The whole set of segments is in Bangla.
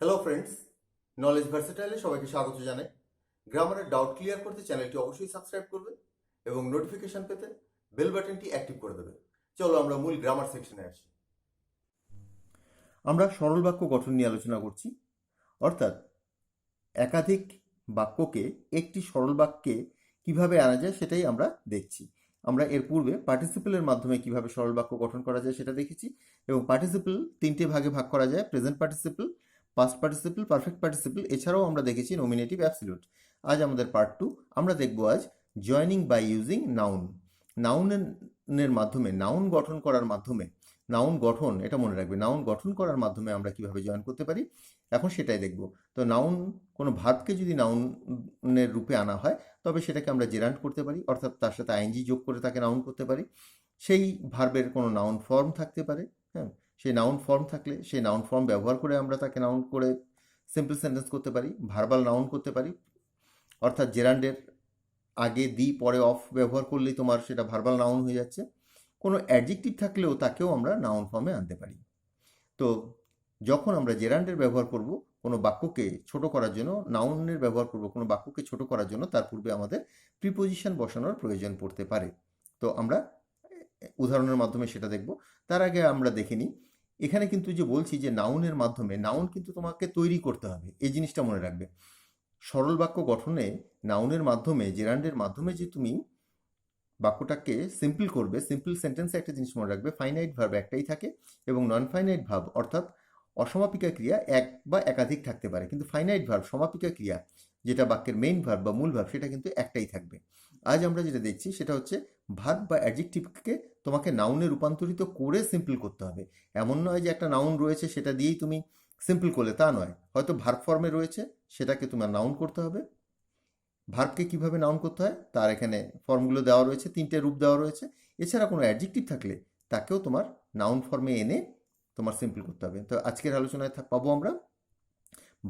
হ্যালো ফ্রেন্ডস, নলেজ ভার্সেটাইলে সবাইকে স্বাগত জানাই। গ্রামারের ডাউট ক্লিয়ার করতে চ্যানেলটি অবশ্যই সাবস্ক্রাইব করবে এবং নোটিফিকেশন পেতে বেল বাটনটি অ্যাক্টিভ করে দেবে। চলো আমরা মূল গ্রামার সেকশনে আসি। আমরা সরল বাক্য গঠন নিয়ে আলোচনা করছি, অর্থাৎ একাধিক বাক্যকে একটি সরল বাক্যে কিভাবে আনা যায় সেটাই আমরা দেখছি। আমরা এর পূর্বে পার্টিসিপেলের মাধ্যমে কিভাবে সরল বাক্য গঠন করা যায় সেটা দেখেছি, এবং পার্টিসিপেল তিনটে ভাগে ভাগ করা যায়: present participle, past participle, perfect participle. এছাড়াও আমরা দেখেছি নমিনেটিভ, অ্যাবসলিউট। আজ আমাদের পার্ট 2। আমরা দেখব আজ জয়নিং বাই ইউজিং নাউন। নাউনের মাধ্যমে, নাউন গঠন করার মাধ্যমে, নাউন গঠন, এটা মনে রাখবে, নাউন গঠন করার মাধ্যমে আমরা কিভাবে জয়েন করতে পারি এখন সেটাই দেখব। তো নাউন, কোনো ভার্বকে যদি নাউনের রূপে আনা হয় তবে সেটাকে আমরা জেরান্ট করতে পারি, অর্থাৎ তার সাথে আইএনজি যোগ করে তাকে নাউন করতে পারি। সেই ভার্বের কোনো নাউন ফর্ম থাকতে পারে, হ্যাঁ, সেই নাউন ফর্ম থাকলে সেই নাউন ফর্ম ব্যবহার করে আমরা তাকে নাউন করে সিম্পল সেন্টেন্স করতে পারি, ভার্বাল নাউন করতে পারি। অর্থাৎ জেরান্ডের আগে দি পরে অফ ব্যবহার করলেই তোমার সেটা ভার্বাল নাউন হয়ে যাচ্ছে। কোনো অ্যাডজেক্টিভ থাকলেও তাকেও আমরা নাউন ফর্মে আনতে পারি। তো যখন আমরা জেরান্ডের ব্যবহার করব কোনো বাক্যকে ছোট করার জন্য, নাউনের ব্যবহার করব কোনো বাক্যকে ছোট করার জন্য, তার পূর্বে আমাদের প্রিপোজিশন বসানোর প্রয়োজন পড়তে পারে। তো আমরা উদাহরণের মাধ্যমে সেটা দেখব। তার আগে আমরা দেখে নিই, এখানে কিন্তু যে বলছি যে নাউনের মাধ্যমে, নাউন কিন্তু তোমাকে তৈরি করতে হবে, এই জিনিসটা মনে রাখবে। সরল বাক্য গঠনে নাউনের মাধ্যমে, জেরান্ডের মাধ্যমে যে তুমি বাক্যটাকে সিম্পল করবে, সিম্পল সেন্টেন্সে একটা জিনিস মনে রাখবে, ফাইনাইট ভার্ব একটাই থাকে এবং নন ফাইনাইট ভার্ব অর্থাৎ অসমাপিকা ক্রিয়া এক বা একাধিক থাকতে পারে, কিন্তু ফাইনাইট ভার্ব, সমাপিকা ক্রিয়া, যেটা বাক্যের মেইন ভার্ব বা মূল ভার্ব, সেটা কিন্তু একটাই থাকবে। আজ আমরা যেটা দেখছি সেটা হচ্ছে ভার্ব বা অ্যাডজেক্টিভকে তোমাকে নাউনে রূপান্তরিত করে সিম্পল করতে হবে। এমন নয় যে একটা নাউন রয়েছে সেটা দিয়েই তুমি সিম্পল করলে, তা নয়। হয়তো ভার্ব ফর্মে রয়েছে, সেটাকে তোমার নাউন করতে হবে। ভার্বকে কিভাবে নাউন করতে হয় তার এখানে ফর্মগুলো দেওয়া রয়েছে, তিনটে রূপ দেওয়া রয়েছে। এছাড়া কোনো অ্যাডজেক্টিভ থাকলে তাকেও তোমার নাউন ফর্মে এনে তোমার সিম্পল করতে হবে। তো আজকের আলোচনায় পাবো আমরা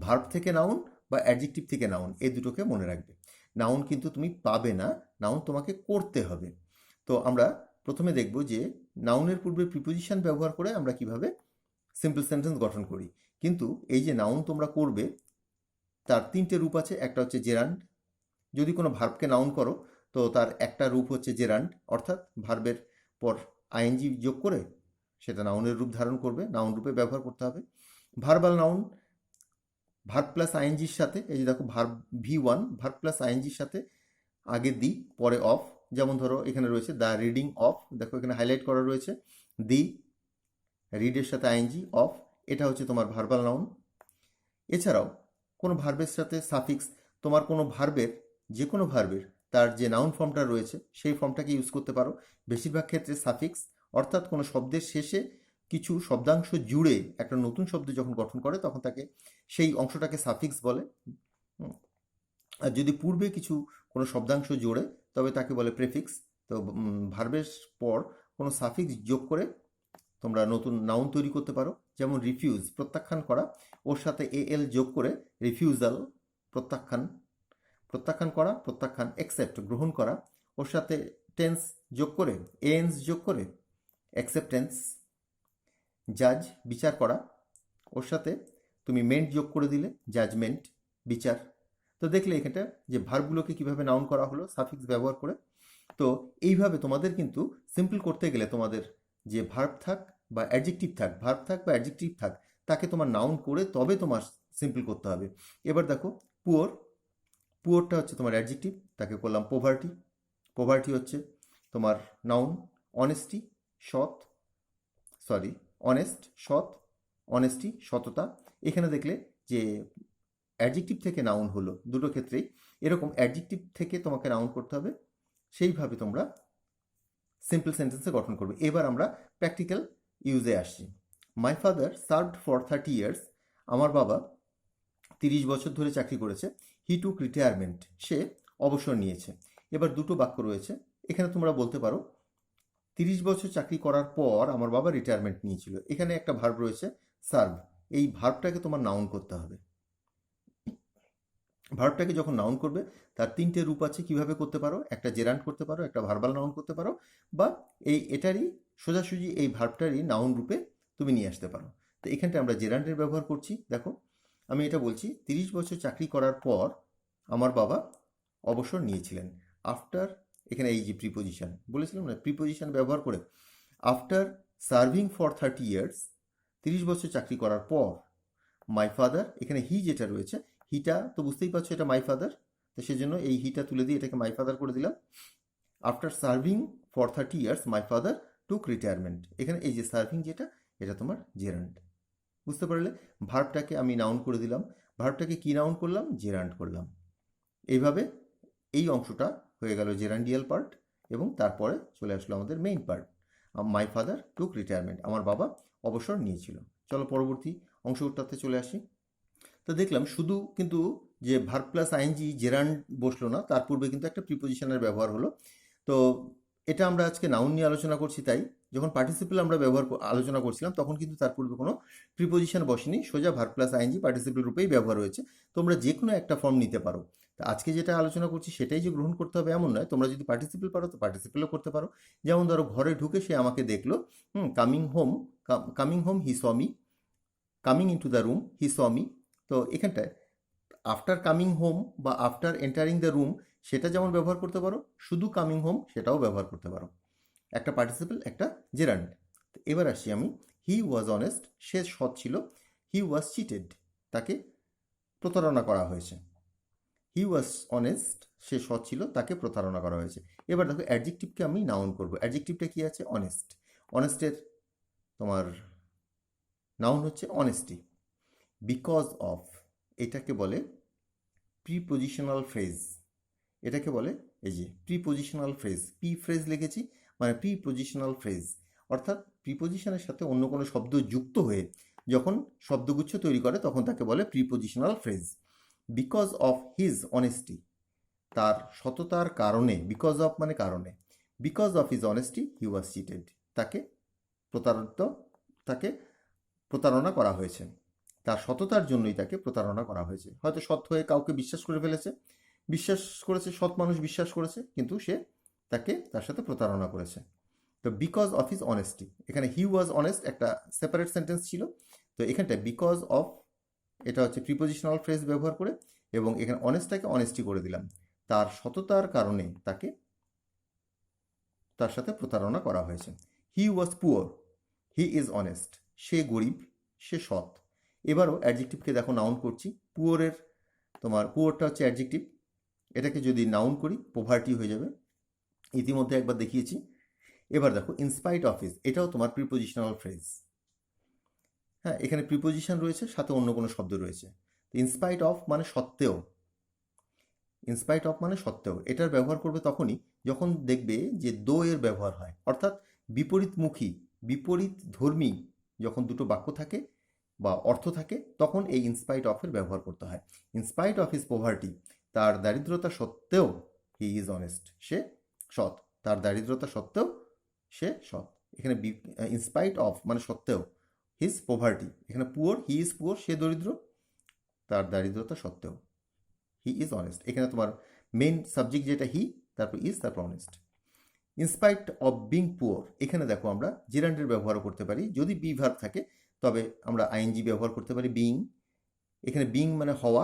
ভার্ব থেকে নাউন বা অ্যাডজেক্টিভ থেকে নাউন, এই দুটোকে মনে রাখবে। নাউন কিন্তু তুমি পাবে না, নাউন তোমাকে করতে হবে। তো আমরা প্রথমে দেখব যে নাউনের পূর্বে প্রিপোজিশন ব্যবহার করে আমরা কিভাবে সিম্পল সেন্টেন্স গঠন করি। কিন্তু এই যে নাউন তোমরা করবে তার তিনটে রূপ আছে। একটা হচ্ছে জেরান্ড, যদি কোনো ভার্বকে নাউন করো তো তার একটা রূপ হচ্ছে জেরান্ড, অর্থাৎ ভার্বের পর আইএনজি যোগ করে সেটা নাউনের রূপ ধারণ করবে, নাউন রূপে ব্যবহার করতে হবে। ভার্বাল নাউন ভার্ব প্লাস আইএনজির সাথে, এই যে দেখো ভার্ব V1, ভার্ব প্লাস আইএনজির সাথে আগে দি পরে অফ। যেমন ধরো এখানে রয়েছে দ্য রিডিং অফ, দেখো এখানে হাইলাইট করা রয়েছে দি, রিডের সাথে আইএনজি, অফ, এটা হচ্ছে তোমার ভার্বাল নাউন। এছাড়াও কোনো ভার্বের সাথে সাফিক্স, তোমার কোনো ভার্বের, যে কোনো ভার্বের তার যে নাউন ফর্মটা রয়েছে সেই ফর্মটাকে ইউজ করতে পারো। বেশিরভাগ ক্ষেত্রে সাফিক্স, অর্থাৎ কোনো শব্দের শেষে কিছু শব্দাংশ জুড়ে একটা নতুন শব্দ যখন গঠন করে তখন তাকে, সেই অংশটাকে সাফিক্স বলে। আর যদি পূর্বে কিছু কোনো শব্দাংশ জোড়ে তবে তাকে বলে প্রেফিক্স। তো ভার্বের পর কোনো সাফিক্স যোগ করে তোমরা নতুন নাউন তৈরি করতে পারো। যেমন রিফিউজ, প্রত্যাখ্যান করা, ওর সাথে এল যোগ করে রিফিউজাল, প্রত্যাখ্যান, প্রত্যাখ্যান করা, প্রত্যাখ্যান। অ্যাকসেপ্ট, গ্রহণ করা, ওর সাথে টেন্স যোগ করে, এন্স যোগ করে অ্যাকসেপ্টেন্স। জাজ, বিচার করা, ওর সাথে তুমি মেন্ট যোগ করে দিলে জাজমেন্ট, বিচার। তো দেখলে এখানটা যে ভার্বগুলোকে কিভাবে নাউন করা হলো সাফিক্স ব্যবহার করে। তো এইভাবে তোমাদের কিন্তু সিম্পল করতে গেলে তোমাদের যে ভার্ব থাক বা অ্যাডজেক্টিভ থাক, ভার্ব থাক বা অ্যাডজেক্টিভ থাক, তাকে তোমার নাউন করে তবে তোমার সিম্পল করতে হবে। এবার দেখো পুওর, পুওরটা হচ্ছে তোমার অ্যাডজেক্টিভ, তাকে করলাম পোভার্টি, পোভার্টি হচ্ছে তোমার নাউন। অনেস্টি, সৎ, সরি, অনেস্ট, সৎ, অনেস্টি, সততা। এখানে দেখলে যে অ্যাডজেক্টিভ থেকে নাউন হলো দুটো ক্ষেত্রেই। এরকম অ্যাডজেক্টিভ থেকে তোমাকে নাউন করতে হবে, সেইভাবে তোমরা সিম্পল সেন্টেন্সে গঠন করবে। এবার আমরা প্র্যাকটিক্যাল ইউজে আসছি। My father served for 30 years, আমার বাবা 30 বছর ধরে চাকরি করেছে। হি টুক রিটায়ারমেন্ট, সে অবসর নিয়েছে। এবার দুটো বাক্য রয়েছে, এখানে তোমরা বলতে পারো 30 বছর চাকরি করার পর আমার বাবা রিটায়ারমেন্ট নিয়েছিল। এখানে একটা ভার্ব রয়েছে সার্ভ, এই ভার্বটাকে তোমার নাউন করতে হবে। ভার্বটাকে যখন নাউন করবে তার তিনটে রূপ আছে, কিভাবে করতে পারো, একটা জেরান্ট করতে পারো, একটা ভার্বাল নাউন করতে পারো, বা এটারই সোজাসুজি এই ভার্বটারই নাউন রূপে তুমি নিয়ে আসতে পারো। তো এখানটা আমরা জেরান্টের ব্যবহার করছি। দেখো আমি এটা বলছি 30 বছর চাকরি করার পর আমার বাবা অবসর নিয়েছিলেন। আফটার, এখানে এই যে প্রিপোজিশন বলেছিলাম না, প্রিপোজিশন ব্যবহার করে আফটার সার্ভিং ফর 30 ইয়ার্স, 30 বছর চাকরি করার পর, মাই ফাদার, এখানে হি যেটা রয়েছে, হিটা তো বুঝতেই পারছো এটা মাই ফাদার, তো সেজন্য এই হিটা তুলে দিয়ে এটাকে মাই ফাদার করে দিলাম। After serving for 30 years my father took retirement, এখানে এই যে সার্ভিং যেটা, এটা তোমার জেরান্ড। বুঝতে পারলে? ভার্বটাকে আমি নাউন করে দিলাম, ভার্বটাকে কি নাউন করলাম? জেরান্ড করলাম। এইভাবে এই অংশটা হয়ে গেল জেরান্ডিয়াল পার্ট, এবং তারপরে চলে আসলো আমাদের main part, my father took retirement, আমার বাবা অবসর নিয়েছিল। চলো পরবর্তী অংশটাতে চলে আসি। তো দেখলাম শুধু কিন্তু যে ভার্ব প্লাস আইএনজি জেরান্ড বসলো না, তার পূর্বে কিন্তু একটা প্রিপোজিশনের ব্যবহার হলো। তো এটা আমরা আজকে নাউন নিয়ে আলোচনা করছি, তাই যখন পার্টিসিপল আমরা আলোচনা করছিলাম তখন কিন্তু তার পূর্বে কোনো প্রিপোজিশন বসেনি, সোজা ভার্ব প্লাস আইএনজি পার্টিসিপল রূপেই ব্যবহার হয়েছে। তোমরা যে কোনো একটা ফর্ম নিতে পারো। তা আজকে যেটা আলোচনা করছি সেটাই যে গ্রহণ করতে হবে এমন নয়, তোমরা যদি পার্টিসিপল পারো তো পার্টিসিপলও করতে পারো। যেমন ধরো ঘরে ঢুকে সে আমাকে দেখলো, coming home he saw me, coming in to the room he saw me. তো এখানটায় আফটার কামিং হোম বা আফটার এন্টারিং দ্য রুম সেটা যেমন ব্যবহার করতে পারো, শুধু কামিং হোম সেটাও ব্যবহার করতে পারো। একটা পার্টিসিপল, একটা জেরান্ড। এবার আসি আমি, হি ওয়াজ অনেস্ট, সে সৎ ছিল। হি ওয়াজ চিটেড, তাকে প্রতারণা করা হয়েছে। হি ওয়াজ অনেস্ট, সে সৎ ছিল, তাকে প্রতারণা করা হয়েছে। এবার দেখো অ্যাডজেক্টিভকে আমি নাউন করবো। অ্যাডজেক্টিভটা কি আছে? অনেস্ট। অনেস্টের তোমার নাউন হচ্ছে অনেস্টি। বিকজ অফ, এটাকে বলে প্রিপোজিশনাল ফ্রেজ। এটাকে বলে এই যে প্রিপোজিশনাল ফ্রেজ, পি ফ্রেজ লিখেছি, মানে প্রিপোজিশনাল ফ্রেজ, অর্থাৎ প্রিপোজিশনের সাথে অন্য কোনো শব্দ যুক্ত হয়ে যখন শব্দগুচ্ছ তৈরি করে তখন তাকে বলে prepositional phrase. Because of his honesty, তার সততার কারণে, বিকজ অফ মানে কারণে, because of his honesty he was cheated, তাকে তাকে প্রতারণা করা হয়েছে। তার সততার জন্যই তাকে প্রতারণা করা হয়েছে। হয়তো সৎ হয়ে কাউকে বিশ্বাস করে ফেলেছে, সৎ মানুষ বিশ্বাস করেছে, কিন্তু সে তার সাথে প্রতারণা করেছে। তো বিকজ অফ হিজ অনেস্টি, এখানে হি ওয়াজ অনেস্ট একটা সেপারেট সেন্টেন্স ছিল, তো এখানটায় বিকজ অফ এটা হচ্ছে প্রিপোজিশনাল ফ্রেজ ব্যবহার করে, এবং এখানে অনেস্টটাকে অনেস্টি করে দিলাম। তার সততার কারণে তার সাথে প্রতারণা করা হয়েছে। হি ওয়াজ পুয়ার, হি ইজ অনেস্ট, সে গরিব, সে সৎ। এবারও অ্যাডজেক্টিভকে দেখো নাউন করছি। পুয়ারটা হচ্ছে অ্যাডজেক্টিভ, এটাকে যদি নাউন করি পোভার্টি হয়ে যাবে, ইতিমধ্যে একবার দেখিয়েছি। এবার দেখো ইনস্পাইট অফ হিজ, এটাও তোমার প্রিপোজিশনাল ফ্রেজ। হ্যাঁ, এখানে প্রিপোজিশন রয়েছে, সাথে অন্য কোনো শব্দ রয়েছে। ইনস্পাইট অফ মানে সত্ত্বেও, ইনস্পাইট অফ মানে সত্ত্বেও, এটার ব্যবহার করবে তখনই যখন দেখবে যে দো এর ব্যবহার হয়, অর্থাৎ বিপরীতমুখী, বিপরীত ধর্মী যখন দুটো বাক্য থাকে বা অর্থ থাকে তখন এই ইনস্পাইট অফের ব্যবহার করতে হয়। ইনস্পাইট অফ হিজ পভার্টি, তার দারিদ্রতা সত্ত্বেও হি ইজ অনেস্ট, সে সৎ, তার দারিদ্রতা সত্ত্বেও সে সৎ। এখানে ইনস্পাইট অফ মানে সত্ত্বেও, হিজ পভার্টি, এখানে পুয়ার, হি ইজ পুয়ার, সে দরিদ্র, তার দারিদ্রতা সত্ত্বেও হি ইজ অনেস্ট। এখানে তোমার মেন সাবজেক্ট যেটা হি, তারপর ইজ, তারপর honest. Inspite of being poor, এখানে দেখো আমরা জেরান্ডের ব্যবহারও করতে পারি, যদি বি ভার্ব থাকে তবে আমরা আইএনজি ব্যবহার করতে পারি, বিং। এখানে বিং মানে হওয়া,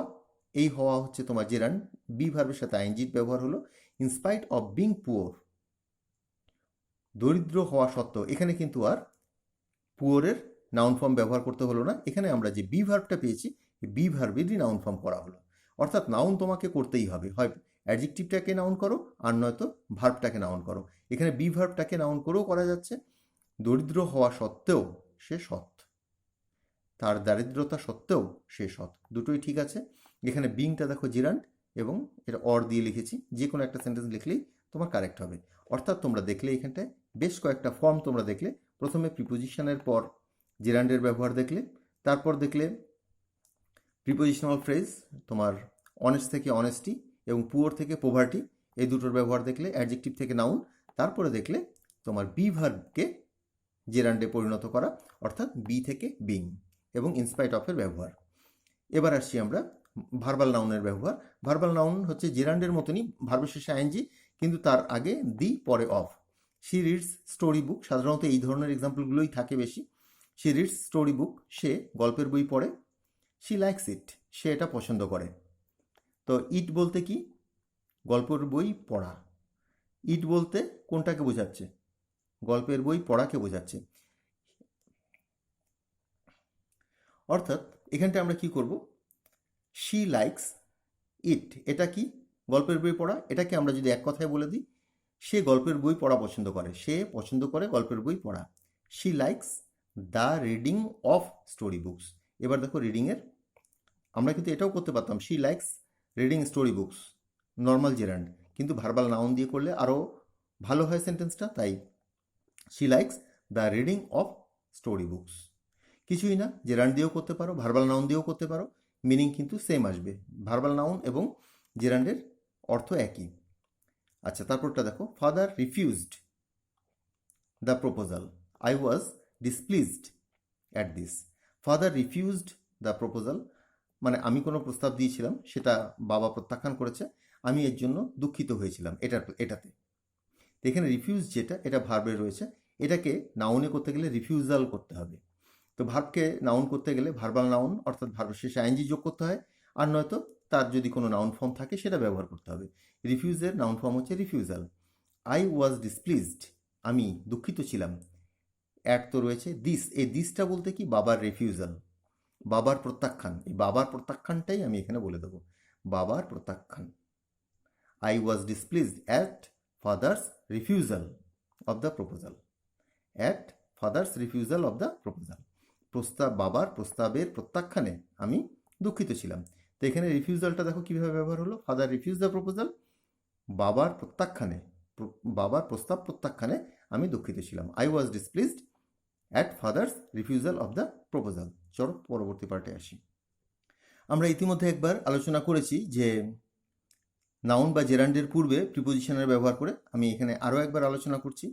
এই হওয়া হচ্ছে তোমার জেরান্ড, বি ভার্বের সাথে আইএনজির ব্যবহার হলো। ইনস্পাইট অফ বিং পুয়ার, দরিদ্র হওয়া সত্ত্বেও, এখানে কিন্তু আর পুয়ারের নাউন ফর্ম ব্যবহার করতে হলো না, এখানে আমরা যে বি ভার্বটা পেয়েছি বি ভার্বেরই নাউন ফর্ম করা হলো। অর্থাৎ নাউন তোমাকে করতেই হবে, হয় অ্যাডজেক্টিভটাকে নাউন করো আর নয়তো ভার্বটাকে নাউন করো। এখানে বি ভার্বটাকে নাউন করেও করা যাচ্ছে, দরিদ্র হওয়া সত্ত্বেও সে সৎ, তার দারিদ্রতা সত্ত্বেও সে সৎ, দুটোই ঠিক আছে। এখানে বিংটা দেখো জিরান্ড, এবং এটা অর দিয়ে লিখেছি, যে কোনো একটা সেন্টেন্স লিখলেই তোমার কারেক্ট হবে। অর্থাৎ তোমরা দেখলে এখানটায় বেশ কয়েকটা ফর্ম তোমরা দেখলে, প্রথমে প্রিপোজিশনের পর জিরান্ডের ব্যবহার দেখলে, তারপর দেখলে প্রিপোজিশনাল ফ্রেজ তোমার অনেস্ট থেকে অনেস্টি এবং পুয়ার থেকে পোভার্টি, এই দুটোর ব্যবহার দেখলে, অ্যাডজেক্টিভ থেকে নাউন, তারপরে দেখলে তোমার বি ভার্বকে জেরান্ডে পরিণত করা, অর্থাৎ বি থেকে বিং, এবং ইনস্পাইট অফের ব্যবহার। এবার আসছি আমরা ভার্বাল নাউনের ব্যবহার। ভার্বাল নাউন হচ্ছে জেরান্ডের মতনই, ভার্বের শেষে আইএনজি, কিন্তু তার আগে দি, পরে of. She reads story book, সাধারণত এই ধরনের এক্সাম্পলগুলোই থাকে বেশি। শি রিডস স্টোরি বুক, সে গল্পের বই পড়ে। শি লাইকস ইট, সে এটা পছন্দ করে। তো ইট বলতে কি? গল্পের বই পড়া। ইট বলতে কোনটাকে বোঝাচ্ছে? গল্পের বই পড়াকে বোঝাচ্ছে। অর্থাৎ এখানটা আমরা কি করব? শি লাইকস ইট, এটা কি? গল্পের বই পড়া। এটাকে আমরা যদি এক কথায় বলে দিই, সে গল্পের বই পড়া পছন্দ করে, সে পছন্দ করে গল্পের বই পড়া। She likes the reading of story books. এবার দেখো রিডিংয়ের, আমরা কিন্তু এটাও করতে পারতাম, she likes reading story books, normal gerund, কিন্তু ভার্বাল নাউন দিয়ে করলে আরও ভালো হয় সেন্টেন্সটা। তাই she likes the reading of story books. কিছুই না, জেরান্ড দিয়েও করতে পারো, ভার্বাল নাউন দিয়েও করতে পারো, মিনিং কিন্তু সেম আসবে। ভার্বাল নাউন এবং জেরান্ডের অর্থ একই। আচ্ছা, তারপরটা দেখো, father refused the proposal, I was displeased at this. Father refused the proposal মানে আমি কোনো প্রস্তাব দিয়েছিলাম, সেটা বাবা প্রত্যাখ্যান করেছে, আমি এর জন্য দুঃখিত হয়েছিলাম এটাতে। তো এখানে রিফিউজ যেটা, এটা ভার্বে রয়েছে, এটাকে নাউনে করতে গেলে রিফিউজাল করতে হবে। তো ভার্বকে নাউন করতে গেলে ভার্বাল নাউন অর্থাৎ ভার্বের শেষে আইএনজি যোগ করতে হয়, আর নয়তো তার যদি কোনো নাউন ফর্ম থাকে সেটা ব্যবহার করতে হবে। রিফিউজের নাউন ফর্ম হচ্ছে রিফিউজাল। আই ওয়াজ ডিসপ্লিজড, আমি দুঃখিত ছিলাম। অ্যাট তো রয়েছে দিস, এই দিসটা বলতে কি? বাবার রিফিউজাল, বাবার প্রত্যাখ্যান। এই বাবার প্রত্যাখ্যানটাই আমি এখানে বলে দেবো, বাবার প্রত্যাখ্যান। I was displeased at father's refusal of the proposal. At father's refusal of the proposal, বাবার প্রস্তাবের প্রত্যাখ্যানে আমি দুঃখিত ছিলাম। তো এখানে রিফিউজালটা দেখো কীভাবে ব্যবহার হলো, ফাদার রিফিউজ দ্য প্রপোজাল, বাবার প্রত্যাখ্যানে, বাবার প্রস্তাব প্রত্যাখ্যানে আমি দুঃখিত ছিলাম। I was displeased at father's refusal of the proposal. চলো পরবর্তী পার্টে আসি। আমরা ইতিমধ্যে একবার আলোচনা করেছি যে নাউন বা জেরান্ডের পূর্বে প্রিপোজিশনের ব্যবহার করে, আমি এখানে আরও একবার আলোচনা করছি।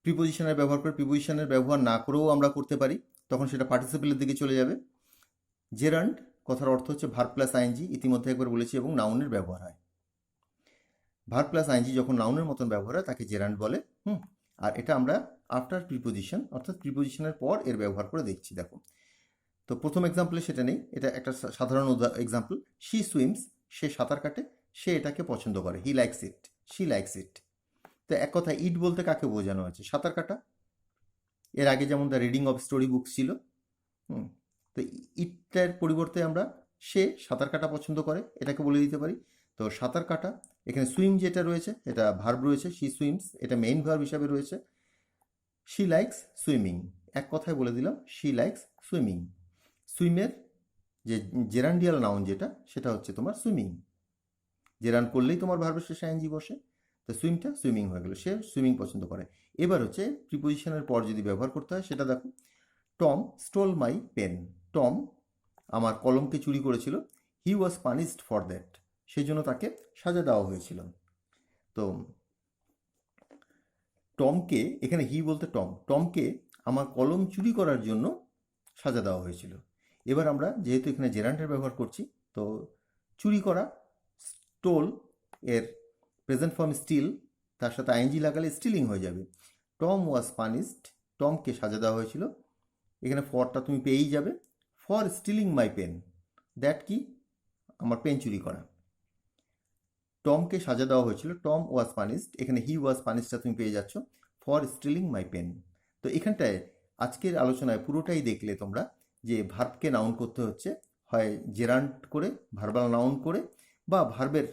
প্রিপোজিশনের ব্যবহার করে, প্রিপোজিশনের ব্যবহার না করেও আমরা করতে পারি, তখন সেটা পার্টিসিপেলের দিকে চলে যাবে। জেরান্ড কথার অর্থ হচ্ছে ভার্ব প্লাস আইএনজি, ইতিমধ্যে একবার বলেছি, এবং নাউনের ব্যবহার হয়। ভার্ব প্লাস আইএনজি যখন নাউনের মতন ব্যবহার হয় তাকে জেরান্ড বলে। আর এটা আমরা আফটার প্রিপোজিশন অর্থাৎ প্রিপোজিশনের পর এর ব্যবহার করে দেখছি। দেখো, তো প্রথম এক্সাম্পলে সেটা নেই, এটা একটা সাধারণ এক্সাম্পল। শি সুইমস, সে সাঁতার কাটে, সে এটাকে পছন্দ করে। He likes it, she likes it. তো এক কথা ইট বলতে কাকে বোঝানো হয়েছে? সাঁতার কাটা। এর আগে যেমন the reading of story books ছিল, তো ইটটার পরিবর্তে আমরা সে সাঁতার কাটা পছন্দ করে এটাকে বলে দিতে পারি। তো সাঁতার কাটা, এখানে সুইম যেটা রয়েছে এটা ভার্ব রয়েছে, শি সুইমস, এটা মেইন ভার্ব হিসাবে রয়েছে। শি লাইকস সুইমিং, এক কথায় বলে দিলাম, শি লাইকস সুইমিং। সুইমের যে জেরান্ডিয়াল নাউন যেটা, সেটা হচ্ছে তোমার সুইমিং। জেরান্ড করলেই তোমার ভার্বের শেষে আইএনজি বসে, তো সুইমটা সুইমিং হয়ে গেল, সে সুইমিং পছন্দ করে। এবার হচ্ছে প্রিপোজিশনের পর যদি ব্যবহার করতে হয় সেটা দেখো, Tom stole my pen, Tom আমার কলমকে চুরি করেছিল। He was punished for that, সেই জন্য তাকে সাজা দেওয়া হয়েছিল। তো টমকে, এখানে হি বলতে টমকে আমার কলম চুরি করার জন্য সাজা দেওয়া হয়েছিল। এবার আমরা যেহেতু এখানে জেরান্ডের ব্যবহার করছি, তো চুরি করা, স্টোল এর প্রেজেন্ট ফর্ম স্টিল, তার সাথে আইএনজি লাগালে স্টিলিং হয়ে যাবে। টম ওয়াজ পানিশড, টমকে সাজা দেওয়া হয়েছিল। এখানে ফরটা তুমি পেয়েই যাবে, for stealing my pen. That কি? আমার পেন চুরি করা। টমকে সাজা দেওয়া হয়েছিল, টম ওয়াজ পানিশড, এখানে হি ওয়াজ পানিশডটা তুমি পেয়ে যাচ্ছ, ফর স্টিলিং মাই পেন। তো এখানটায় আজকের আলোচনায় পুরোটাই দেখলে তোমরা যে ভার্বকে নাউন করতে হচ্ছে হয় জেরান্ড করে, ভার্বাল নাউন করে, বা ভার্বের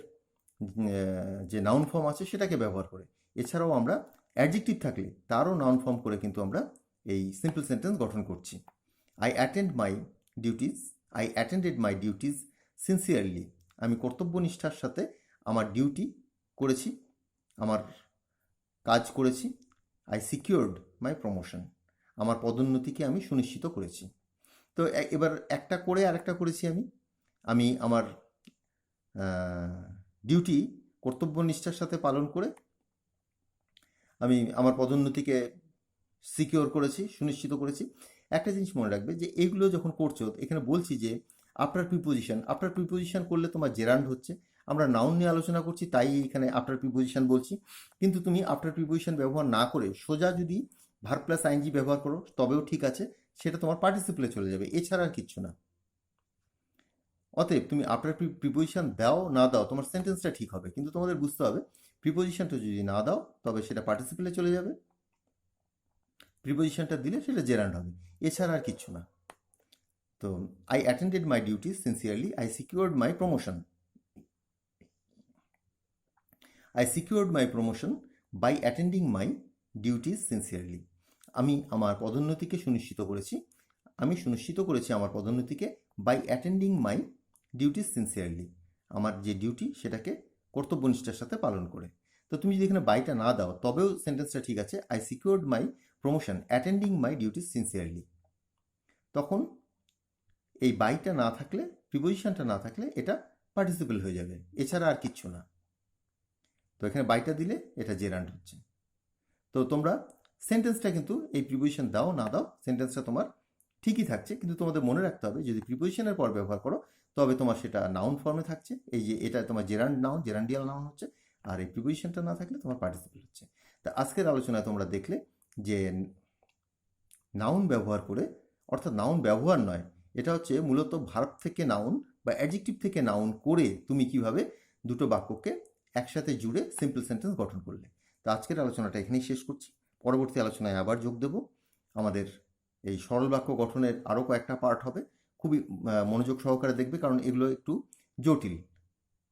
যে নাউন ফর্ম আছে সেটাকে ব্যবহার করে। এছাড়াও আমরা অ্যাডজেক্টিভ থাকলে তারও নাউন ফর্ম করে কিন্তু আমরা এই সিম্পল সেন্টেন্স গঠন করছি। I attended my duties sincerely, আমি কর্তব্যনিষ্ঠার সাথে আমার ডিউটি করেছি, আমার কাজ করেছি। আই সিকিউরড মাই প্রমোশন, আমার পদোন্নতিকে আমি সুনিশ্চিত করেছি। তো এবার একটা করে আরেকটা করেছি, আমি আমার ডিউটি কর্তব্যনিষ্ঠার সাথে পালন করে আমি আমার পদোন্নতিকে সিকিওর করেছি, সুনিশ্চিত করেছি। একটা জিনিস মনে রাখবে যে এইগুলো যখন করছো, এখানে বলছি যে আফটার প্রিপোজিশন করলে তোমার জেরান্ড হচ্ছে। আমরা নাউন নিয়ে আলোচনা করছি তাই এখানে আফটার প্রিপোজিশন বলছি, কিন্তু তুমি আফটার প্রিপোজিশন ব্যবহার না করে সোজা যদি ভার্ব প্লাস আইএনজি ব্যবহার করো তবেও ঠিক আছে, সেটা তোমার পার্টিসিপলে চলে যাবে, এছাড়া আর কিচ্ছু না। অতএব তুমি আফটার প্রিপোজিশন দাও না দাও তোমার সেন্টেন্সটা ঠিক হবে, কিন্তু তোমাদের বুঝতে হবে প্রিপোজিশনটা যদি না দাও তবে সেটা পার্টিসিপেলে চলে যাবে, প্রিপোজিশনটা দিলে সেটা জেরান্ড হবে, এছাড়া আর কিচ্ছু না। তো I attended my duties sincerely, I secured my promotion, I secured my promotion by attending my duties sincerely. আমি আমার পদোন্নতিকে সুনিশ্চিত করেছি, আমি সুনিশ্চিত করেছি আমার পদোন্নতিকে by attending my duties sincerely, আমার যে ডিউটি সেটাকে কর্তব্যনিষ্ঠার সাথে পালন করে। তো তুমি যদি এখানে বাইটা না দাও তবেও সেন্টেন্সটা ঠিক আছে, I secured my promotion attending my duties sincerely. তখন এই বাইটা না থাকলে, প্রিপোজিশনটা না থাকলে এটা পার্টিসিপেল হয়ে যাবে, এছাড়া আর কিচ্ছু না। তো এখানে বাইটা দিলে এটা জেরান্ড হচ্ছে। তো তোমরা সেন্টেন্সটা কিন্তু এই প্রিপোজিশন দাও না দাও সেন্টেন্সটা তোমার ঠিকই থাকছে, কিন্তু তোমাদের মনে রাখতে হবে যদি প্রিপোজিশনের পর ব্যবহার করো তবে তোমার সেটা নাউন ফর্মে থাকছে, এই যে এটা তোমার জেরান্ড নাউন, জেরান্ডিয়াল নাউন হচ্ছে, আর এই প্রিপোজিশনটা না থাকলে তোমার পার্টিসিপেল হচ্ছে। তা আজকের আলোচনায় তোমরা দেখলে যে নাউন ব্যবহার করে, অর্থাৎ নাউন ব্যবহার নয়, এটা হচ্ছে মূলত ভার্ব থেকে নাউন বা অ্যাডজেক্টিভ থেকে নাউন করে তুমি কিভাবে দুটো বাক্যকে একসাথে জুড়ে সিম্পল সেন্টেন্স গঠন করলে। তো আজকের আলোচনাটা এখানেই শেষ করছি, পরবর্তী আলোচনায় আবার যোগ দেব। আমাদের এই সরল বাক্য গঠনের আরও কয়েকটা পার্ট হবে, খুবই মনোযোগ সহকারে দেখবে, কারণ এগুলো একটু জটিল,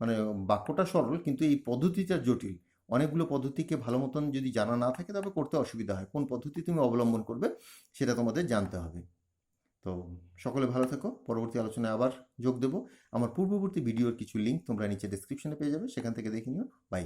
মানে বাক্যটা সরল কিন্তু এই পদ্ধতিটা জটিল। অনেকগুলো পদ্ধতিকে ভালো মতন যদি জানা না থাকে তবে করতে অসুবিধা হয়, কোন পদ্ধতি তুমি অবলম্বন করবে সেটা তোমাদের জানতে হবে। তো সকলে ভালো থেকো, পরবর্তী আলোচনায় আবার যোগ দেবো। আমার পূর্ববর্তী ভিডিওর কিছু লিঙ্ক তোমরা নিচে ডেসক্রিপশনে পেয়ে যাবে, সেখান থেকে দেখে নিও। বাই।